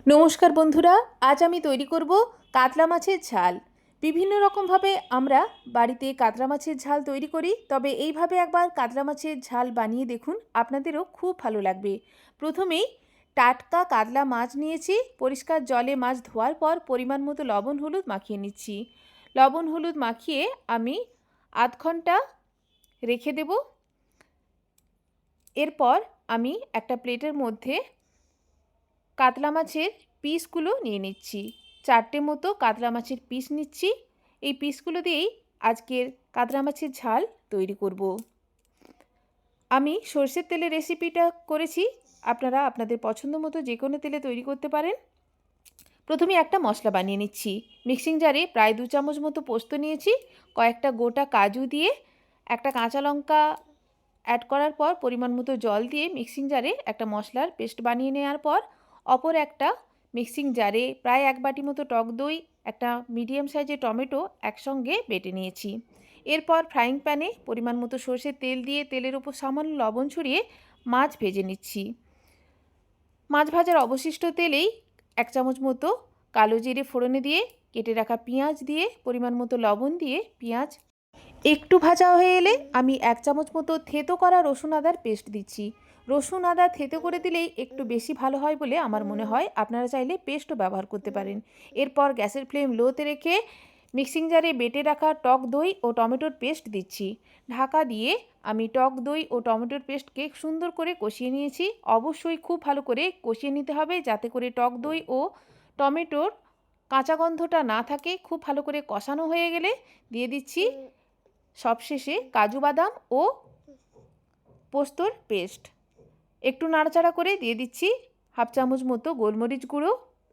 নমস্কার বন্ধুরা, আজ আমি তৈরি করব কাতলা মাছের ঝাল। বিভিন্ন রকমভাবে আমরা বাড়িতে কাতলা মাছের ঝাল তৈরি করি, তবে এইভাবে একবার কাতলা মাছের ঝাল বানিয়ে দেখুন, আপনাদেরও খুব ভালো লাগবে। প্রথমেই টাটকা কাতলা মাছ নিয়েছি। পরিষ্কার জলে মাছ ধোয়ার পর পরিমাণ মতো লবণ হলুদ মাখিয়ে নিচ্ছি। লবণ হলুদ মাখিয়ে আমি আধ ঘন্টা রেখে দেব। এরপর আমি একটা প্লেটের মধ্যে কাতলা মাছের পিসগুলো নিয়ে নিচ্ছি। 4টে মতো কাতলা মাছের পিস নিচ্ছি। এই পিসগুলো দিয়েই আজকের কাতলা মাছের ঝাল তৈরি করব। আমি সরষের তেলের রেসিপিটা করেছি, আপনারা আপনাদের পছন্দ মতো যে কোনো তেলে তৈরি করতে পারেন। প্রথমে একটা মশলা বানিয়ে নিচ্ছি। মিক্সিং জারে প্রায় 2 চামচ মতো পোস্ত নিয়েছি। কয়েকটা গোটা কাজু দিয়ে একটা কাঁচা লঙ্কা অ্যাড করার পর পরিমাণ মতো জল দিয়ে মিক্সিং জারে একটা মশলার পেস্ট বানিয়ে নেওয়ার পর অপর একটা মিক্সিং জারে প্রায় 1 বাটি মতো টক দই, একটা মিডিয়াম সাইজের টমেটো একসঙ্গে বেটে নিয়েছি। এরপর ফ্রাইং প্যানে পরিমাণ মতো সরষের তেল দিয়ে তেলের ওপর সামান্য লবণ ছড়িয়ে মাছ ভেজে নিচ্ছি। মাছ ভাজার অবশিষ্ট তেলেই 1 চামচ মতো কালো জিরে ফোড়নে দিয়ে কেটে রাখা পেঁয়াজ দিয়ে পরিমাণ মতো লবণ দিয়ে পেঁয়াজ একটু ভাজা হয়ে এলে আমি 1 চামচ মতো থেতো করা রসুন আদার পেস্ট দিচ্ছি। রসুন আদা থেতো করে দিলেই একটু বেশি ভালো হয় বলে আমার মনে হয়, আপনারা চাইলে পেস্টও ব্যবহার করতে পারেন। এরপর গ্যাসের ফ্লেম লোতে রেখে মিক্সিং জারে বেটে রাখা টক দই ও টমেটোর পেস্ট দিচ্ছি। ঢাকা দিয়ে আমি টক দই ও টমেটোর পেস্টকে সুন্দর করে কষিয়ে নিয়েছি। অবশ্যই খুব ভালো করে কষিয়ে নিতে হবে যাতে করে টক দই ও টমেটোর কাঁচা গন্ধটা না থাকে। খুব ভালো করে কষানো হয়ে গেলে দিয়ে দিচ্ছি সবশেষে কাজু বাদাম ও পোস্তর পেস্ট। একটু নাড়াচাড়া করে দিয়ে দিচ্ছি 1/2 চামচ মতো গোলমরিচ গুঁড়ো,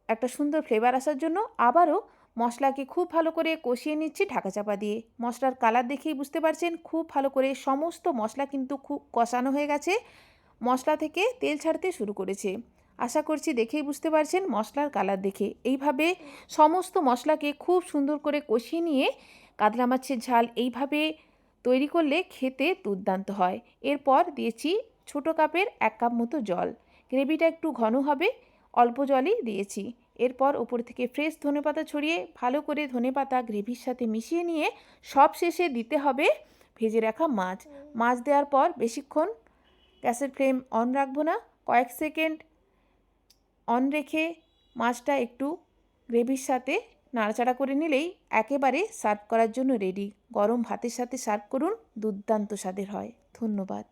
একটা সুন্দর ফ্লেভার আসার জন্য। আবারও মশলাকে খুব ভালো করে কষিয়ে নিচ্ছি ঢাকা চাপা দিয়ে। মশলার কালার দেখেই বুঝতে পারছেন খুব ভালো করে সমস্ত মশলা কিন্তু খুব কষানো হয়ে গেছে। মশলা থেকে তেল ছাড়তে শুরু করেছে। আশা করছি দেখেই বুঝতে পারছেন মশলার কালার দেখে। এইভাবে সমস্ত মশলাকে খুব সুন্দর করে কষিয়ে নিয়ে কাতলা মাছের ঝাল এইভাবে তৈরি করলে খেতে দুর্দান্ত হয়। এরপর দিয়েছি ছোটো কাপের 1 কাপ মতো জল। গ্রেভিটা একটু ঘন হবে, অল্প জলই দিয়েছি। এরপর ওপর থেকে ফ্রেশ ধনেপাতা ছড়িয়ে ভালো করে ধনেপাতা গ্রেভির সাথে মিশিয়ে নিয়ে সব শেষে দিতে হবে ভেজে রাখা মাছ। মাছ দেওয়ার পর বেশিক্ষণ গ্যাসের ফ্লেম অন রাখবো না, কয়েক সেকেন্ড অন রেখে মাছটা একটু গ্রেভির সাথে নাড়াচাড়া করে নিলেই একেবারে সার্ভ করার জন্য রেডি। গরম ভাতের সাথে সার্ভ করুন, দুর্দান্ত স্বাদের হয়। ধন্যবাদ।